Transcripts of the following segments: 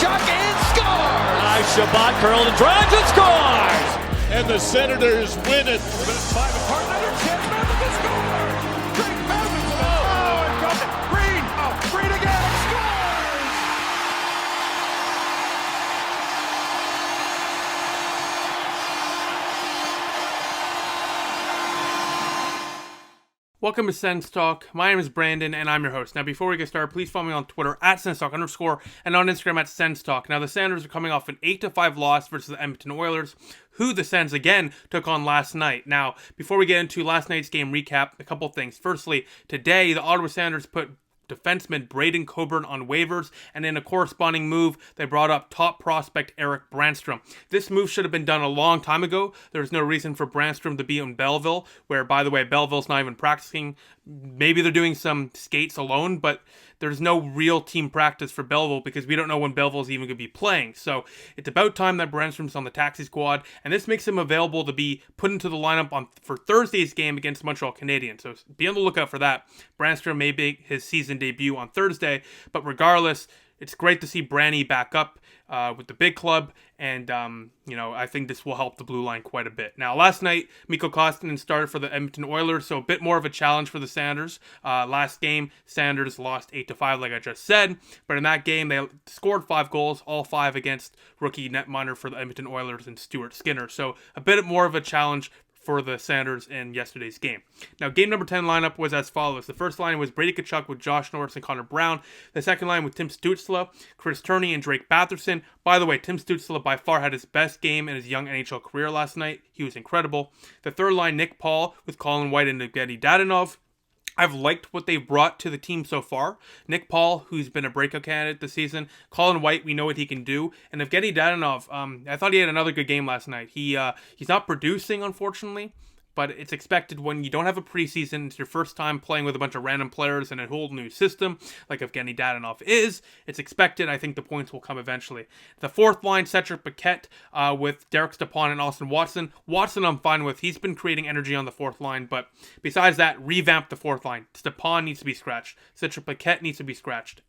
Tkachuk and scores! Nice Shabbat curled and drives and scores! And the Senators win it. Five apart, another chance, Madison scores! Great Madison! Oh, and got it! Green! Oh, Green again! Scores! Welcome to Sens Talk. My name is Brandon, and I'm your host. Now, before we get started, please follow me on Twitter at @SensTalk_ and on Instagram at Sens Talk. Now, the Sanders are coming off an 8-5 loss versus the Edmonton Oilers, who the Sens again took on last night. Now, before we get into last night's game recap, a couple things. Firstly, today the Ottawa Senators put defenseman Braden Coburn on waivers, and in a corresponding move, they brought up top prospect Erik Brannstrom. This move should have been done a long time ago. There's no reason for Brannstrom to be in Belleville, where, by the way, Belleville's not even practicing. Maybe they're doing some skates alone, but there's no real team practice for Belleville because we don't know when Belleville's even going to be playing. So it's about time that Brannstrom's on the taxi squad, and this makes him available to be put into the lineup for Thursday's game against Montreal Canadiens. So be on the lookout for that. Brannstrom may make his season debut on Thursday, but regardless, it's great to see Branny back up with the big club, and I think this will help the blue line quite a bit. Now, last night, Mikko Koskinen started for the Edmonton Oilers, so a bit more of a challenge for the Sanders. Last game, Sanders lost 8-5, like I just said, but in that game, they scored 5 goals, all 5 against rookie netminder for the Edmonton Oilers and Stuart Skinner. So a bit more of a challenge for the Sanders in yesterday's game. Now, game number 10 lineup was as follows. The first line was Brady Tkachuk with Josh Norris and Connor Brown. The second line with Tim Stützle, Chris Turney, and Drake Batherson. By the way, Tim Stützle by far had his best game in his young NHL career last night. He was incredible. The third line, Nick Paul with Colin White and Evgeny Dadonov. I've liked what they've brought to the team so far. Nick Paul, who's been a breakout candidate this season. Colin White, we know what he can do. And Evgeny Dadonov, I thought he had another good game last night. He's not producing, unfortunately, but it's expected when you don't have a preseason. It's your first time playing with a bunch of random players in a whole new system, like Evgeny Dadonov is. It's expected. I think the points will come eventually. The fourth line, Cedric Paquette with Derek Stepan and Austin Watson. Watson I'm fine with. He's been creating energy on the fourth line, but besides that, revamp the fourth line. Stepan needs to be scratched. Cedric Paquette needs to be scratched.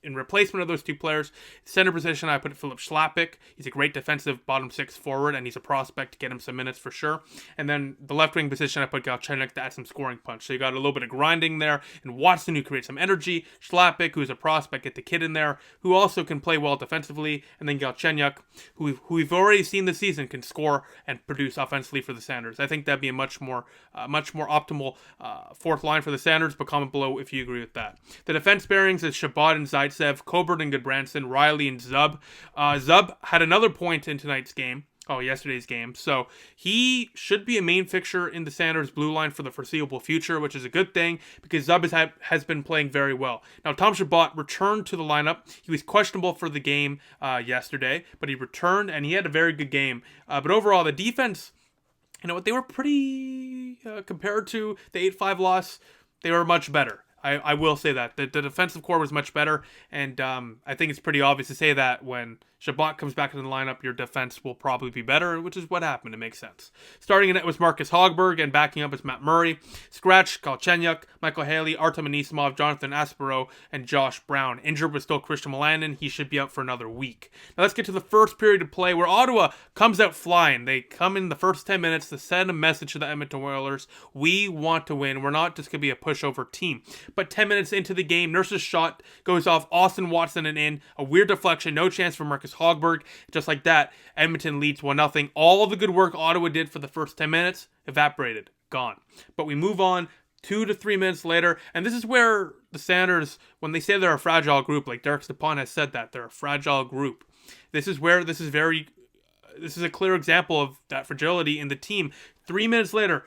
In replacement of those two players, center position, I put Philip Schlappick. He's a great defensive bottom six forward, and he's a prospect to get him some minutes for sure. And then the left wing position, I put Galchenyuk to add some scoring punch. So you got a little bit of grinding there, and Watson, who creates some energy. Schlappick, who's a prospect, get the kid in there, who also can play well defensively. And then Galchenyuk, who we've already seen this season, can score and produce offensively for the Sanders. I think that'd be a much more optimal fourth line for the Sanders, but comment below if you agree with that. The defense pairings is Shabbat and Zaitsev, Coburn and Goodbranson, Riley and Zub. Zub had another point in yesterday's game, so he should be a main fixture in the Sanders blue line for the foreseeable future, which is a good thing because Zub has been playing very well. Now, Tom Shabbat returned to the lineup. He was questionable for the game yesterday, but he returned and he had a very good game. But overall, the defense, they were pretty, compared to the 8-5 loss, they were much better. I will say that. The defensive core was much better, and I think it's pretty obvious to say that when Shabbat comes back into the lineup, your defense will probably be better, which is what happened. It makes sense. Starting in it was Marcus Hogberg, and backing up is Matt Murray. Scratch, Galchenyuk, Michael Haley, Artem Anisimov, Jonathan Aspero, and Josh Brown. Injured was still Christian Melanin. He should be out for another week. Now let's get to the first period of play where Ottawa comes out flying. They come in the first 10 minutes to send a message to the Edmonton Oilers. We want to win. We're not just going to be a pushover team. But 10 minutes into the game, Nurse's shot goes off Austin Watson and in. A weird deflection. No chance for Marcus Hogberg. Just like that, Edmonton leads 1-0. All the good work Ottawa did for the first 10 minutes evaporated. Gone. But we move on 2 to 3 minutes later, and this is where the Sanders, when they say they're a fragile group, like Derek Stepan has said that, they're a fragile group. This is a clear example of that fragility in the team. 3 minutes later,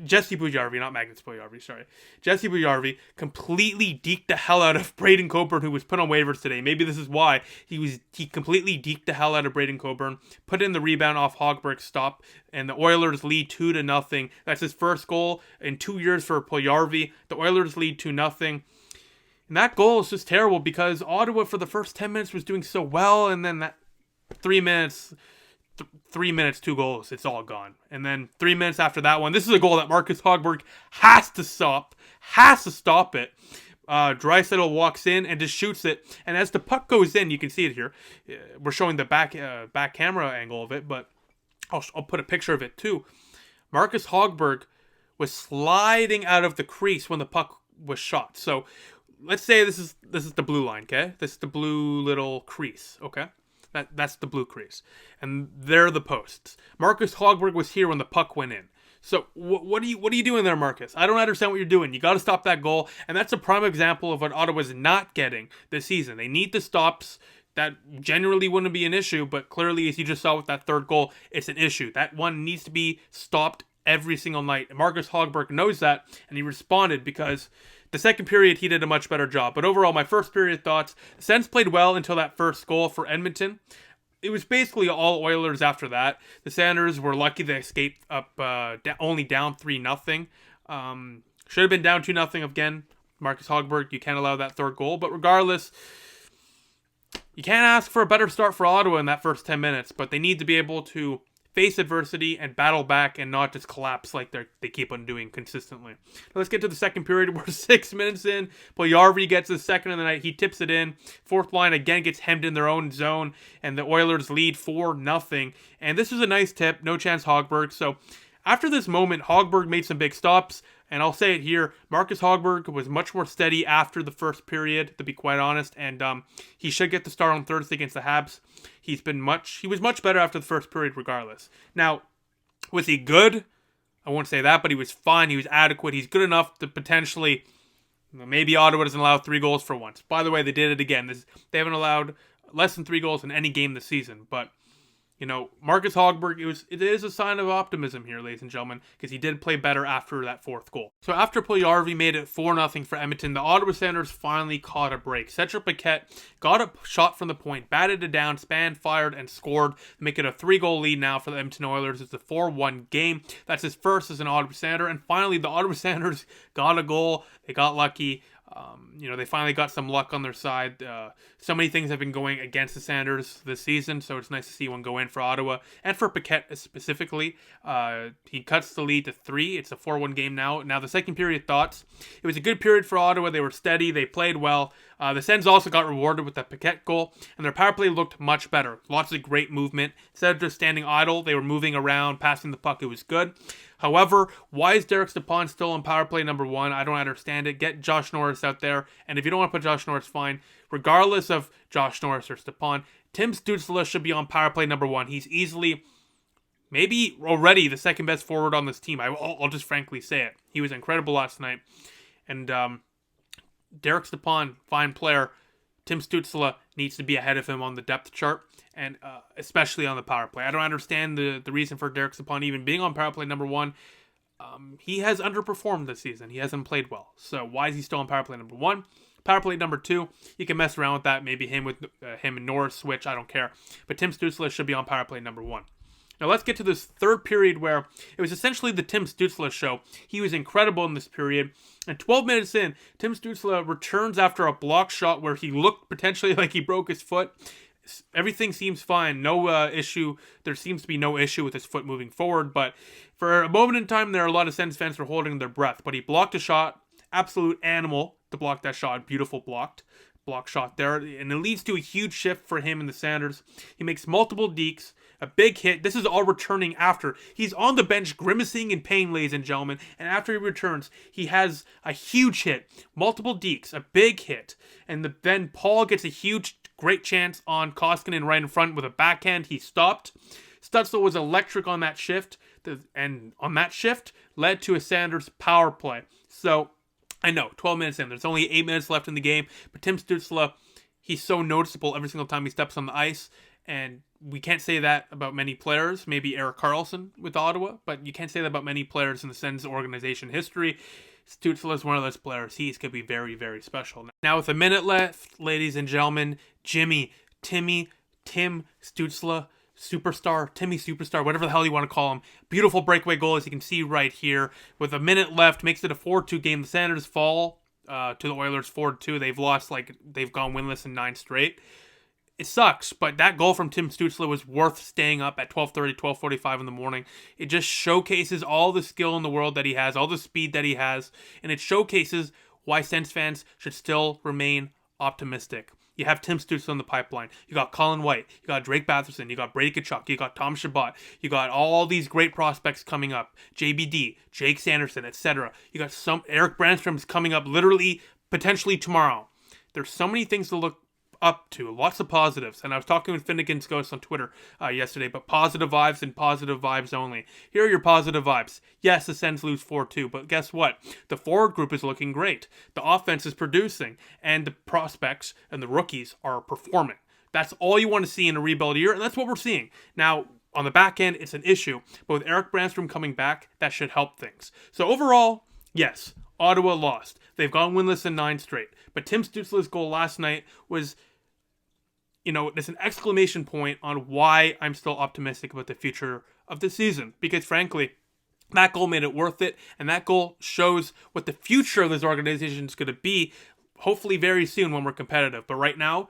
Jesse Puljujarvi completely deked the hell out of Braden Coburn, who was put on waivers today. Maybe this is why. He completely deked the hell out of Braden Coburn, put in the rebound off Hogberg's stop, and the Oilers lead 2-0. That's his first goal in 2 years for Puljujarvi. The Oilers lead 2-0. And that goal is just terrible because Ottawa for the first 10 minutes was doing so well, and then that 3 minutes... 3 minutes, 2 goals, it's all gone. And then 3 minutes after that one, this is a goal that Marcus Hogberg has to stop it. Draisaitl walks in and just shoots it. And as the puck goes in, you can see it here. We're showing the back camera angle of it, but I'll put a picture of it too. Marcus Hogberg was sliding out of the crease when the puck was shot. So let's say this is the blue line, okay? This is the blue little crease, okay? That's the blue crease. And they're the posts. Marcus Hogberg was here when the puck went in. So what are you doing there, Marcus? I don't understand what you're doing. You got to stop that goal. And that's a prime example of what Ottawa's not getting this season. They need the stops. That generally wouldn't be an issue, but clearly, as you just saw with that third goal, it's an issue. That one needs to be stopped every single night. And Marcus Hogberg knows that, and he responded because the second period, he did a much better job. But overall, my first period thoughts, the Sens played well until that first goal for Edmonton. It was basically all Oilers after that. The Sanders were lucky they escaped up only down 3-0. Should have been down 2-0 again. Marcus Hogberg, you can't allow that third goal. But regardless, you can't ask for a better start for Ottawa in that first 10 minutes. But they need to be able to face adversity and battle back and not just collapse like they keep on doing consistently. Now let's get to the second period. We're 6 minutes in. Puljujarvi gets the second of the night. He tips it in. Fourth line again gets hemmed in their own zone, and the Oilers lead 4-0. And this was a nice tip. No chance Hogberg. So after this moment, Hogberg made some big stops. And I'll say it here, Marcus Hogberg was much more steady after the first period, to be quite honest, and he should get the start on Thursday against the Habs. He was much better after the first period regardless. Now, was he good? I won't say that, but he was fine. He was adequate. He's good enough to potentially, maybe Ottawa doesn't allow 3 goals for once. By the way, they did it again. They haven't allowed less than 3 goals in any game this season, but Marcus Hogberg, it is a sign of optimism here, ladies and gentlemen, because he did play better after that fourth goal. So after Puljujarvi made it 4-0 for Edmonton, the Ottawa Senators finally caught a break. Cedric Paquette got a shot from the point, batted it down, Span fired, and scored, make it a 3-goal lead now for the Edmonton Oilers. It's a 4-1 game. That's his first as an Ottawa Senator, and finally the Ottawa Senators got a goal. They got lucky. They finally got some luck on their side. So many things have been going against the Sanders this season, so it's nice to see one go in for Ottawa. And for Paquette specifically, he cuts the lead to 3. It's a 4-1 game now. Now, the second period thoughts. It was a good period for Ottawa. They were steady. They played well. The Sens also got rewarded with that Paquette goal, and their power play looked much better. Lots of great movement. Instead of just standing idle, they were moving around, passing the puck. It was good. However, why is Derek Stepan still on power play number 1? I don't understand it. Get Josh Norris out there. And if you don't want to put Josh Norris, fine. Regardless of Josh Norris or Stepan, Tim Stützle should be on power play number 1. He's easily, maybe already the second best forward on this team. I'll just frankly say it. He was incredible last night. And Derek Stepan, fine player. Tim Stützle needs to be ahead of him on the depth chart, and especially on the power play. I don't understand the reason for Derek Stepan even being on power play number 1. He has underperformed this season. He hasn't played well. So why is he still on power play number 1? Power play number 2, you can mess around with that. Maybe him and Norris switch. I don't care. But Tim Stützle should be on power play number 1. Now let's get to this third period where it was essentially the Tim Stützle show. He was incredible in this period. And 12 minutes in, Tim Stützle returns after a block shot where he looked potentially like he broke his foot. Everything seems fine. No issue. There seems to be no issue with his foot moving forward. But for a moment in time, there are a lot of Sens fans who are holding their breath. But he blocked a shot. Absolute animal to block that shot. Beautiful block shot there. And it leads to a huge shift for him and the Sanders. He makes multiple dekes. A big hit. This is all returning after. He's on the bench grimacing in pain, ladies and gentlemen. And after he returns, he has a huge hit. Multiple dekes. A big hit. And then Paul gets a huge, great chance on Koskinen right in front with a backhand. He stopped. Stützle was electric on that shift. And on that shift led to a Sanders power play. So, I know, 12 minutes in. There's only 8 minutes left in the game. But Tim Stützle, he's so noticeable every single time he steps on the ice. And we can't say that about many players. Maybe Erik Karlsson with Ottawa, but you can't say that about many players in the Sens organization history. Stützle is one of those players. He's going to be very, very special. Now, with a minute left, ladies and gentlemen, Tim Stützle, Timmy Superstar, whatever the hell you want to call him. Beautiful breakaway goal, as you can see right here. With a minute left, makes it a 4-2 game. The Senators fall to the Oilers 4-2. They've gone winless in 9 straight. It sucks, but that goal from Tim Stützle was worth staying up at 12:30, 12:45 in the morning. It just showcases all the skill in the world that he has, all the speed that he has, and it showcases why Sens fans should still remain optimistic. You have Tim Stützle in the pipeline. You got Colin White. You got Drake Batherson. You got Brady Tkachuk. You got Tom Chabot. You got all these great prospects coming up. JBD, Jake Sanderson, etc. You got some Erik Brannstrom is coming up literally potentially tomorrow. There's so many things to look up to, lots of positives. And I was talking with Finnegan's Ghost on Twitter yesterday, but positive vibes and positive vibes only. Here are your positive vibes. Yes, the Sens lose 4-2, but guess what? The forward group is looking great. The offense is producing, and the prospects and the rookies are performing. That's all you want to see in a rebuild year, and that's what we're seeing. Now, on the back end, it's an issue, but with Erik Brannstrom coming back, that should help things. So overall, yes, Ottawa lost. They've gone winless in 9 straight. But Tim Stützle's goal last night was, there's an exclamation point on why I'm still optimistic about the future of the season. Because frankly, that goal made it worth it. And that goal shows what the future of this organization is going to be, hopefully very soon when we're competitive. But right now,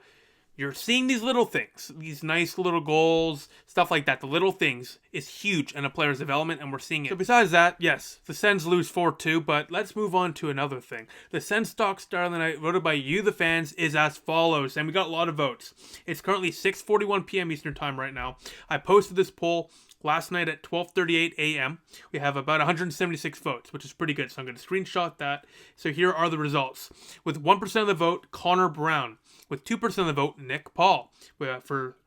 you're seeing these little things, these nice little goals, stuff like that. The little things is huge in a player's development, and we're seeing it. So besides that, yes, the Sens lose 4-2, but let's move on to another thing. The Sens Stock Star of the Night, voted by you, the fans, is as follows, and we got a lot of votes. It's currently 6:41 p.m. Eastern Time right now. I posted this poll last night at 12:38 a.m. We have about 176 votes, which is pretty good, so I'm going to screenshot that. So here are the results. With 1% of the vote, Connor Brown. With 2% of the vote, Nick Paul for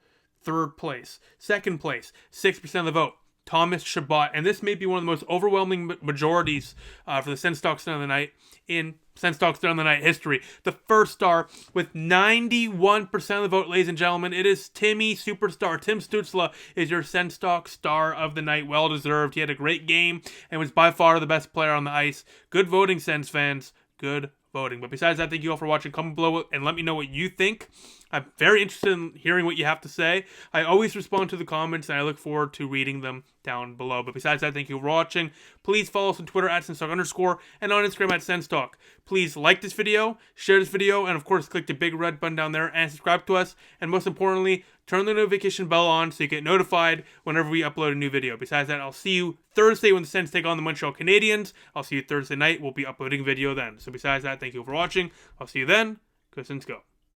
third place. Second place, 6% of the vote, Thomas Chabot. And this may be one of the most overwhelming majorities for the Sens Stock Star of the Night in Sens Stock Star of the Night history. The first star with 91% of the vote, ladies and gentlemen, it is Timmy Superstar. Tim Stützle is your Sens Stock Star of the Night. Well deserved. He had a great game and was by far the best player on the ice. Good voting, Sens fans. Good voting. But besides that, thank you all for watching. Comment below and let me know what you think. I'm very interested in hearing what you have to say. I always respond to the comments, and I look forward to reading them down below. But besides that, thank you for watching. Please follow us on Twitter at @SensTalk_ and on Instagram at SensTalk. Please like this video, share this video, and of course, click the big red button down there and subscribe to us. And most importantly, turn the notification bell on so you get notified whenever we upload a new video. Besides that, I'll see you Thursday when the Sens take on the Montreal Canadiens. I'll see you Thursday night. We'll be uploading a video then. So besides that, thank you for watching. I'll see you then. Go Sens go.